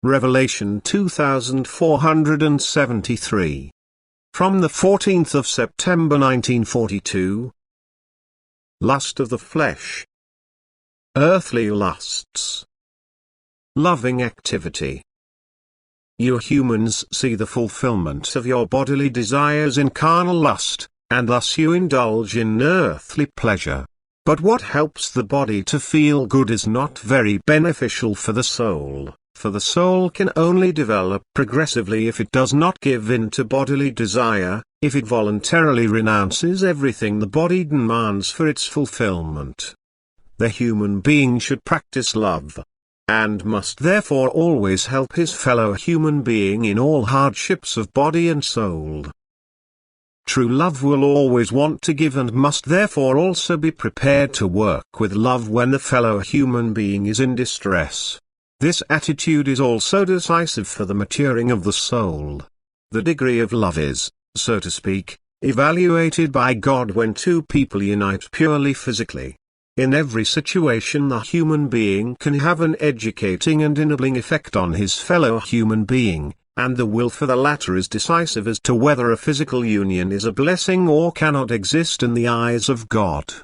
Revelation 2473. From the 14th of September 1942. Lust of the flesh. Earthly lusts. Loving activity. You humans see the fulfillment of your bodily desires in carnal lust, and thus you indulge in earthly pleasure. But what helps the body to feel good is not very beneficial for the soul, for the soul can only develop progressively if it does not give in to bodily desire, if it voluntarily renounces everything the body demands for its fulfillment. The human being should practice love, and must therefore always help his fellow human being in all hardships of body and soul. True love will always want to give and must therefore also be prepared to work with love when the fellow human being is in distress. This attitude is also decisive for the maturing of the soul. The degree of love is, so to speak, evaluated by God when two people unite purely physically. In every situation the human being can have an educating and ennobling effect on his fellow human being, and the will for the latter is decisive as to whether a physical union is a blessing or cannot exist in the eyes of God.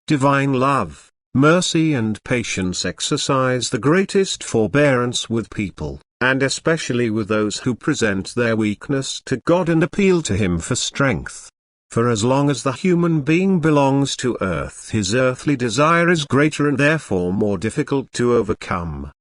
Divine love, mercy and patience exercise the greatest forbearance with people, and especially with those who present their weakness to God and appeal to Him for strength. For as long as the human being belongs to earth, his earthly desire is greater and therefore more difficult to overcome.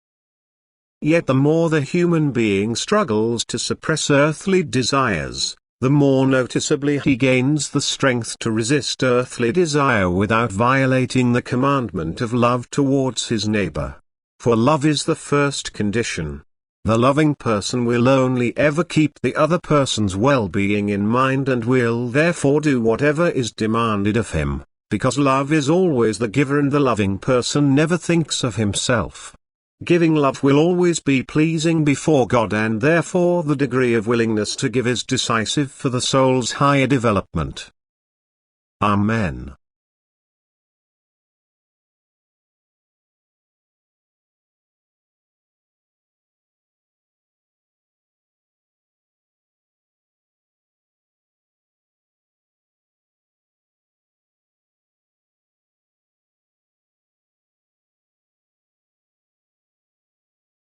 Yet the more the human being struggles to suppress earthly desires, the more noticeably he gains the strength to resist earthly desire without violating the commandment of love towards his neighbor. For love is the first condition. The loving person will only ever keep the other person's well-being in mind and will therefore do whatever is demanded of him, because love is always the giver and the loving person never thinks of himself. Giving love will always be pleasing before God, and therefore the degree of willingness to give is decisive for the soul's higher development. Amen.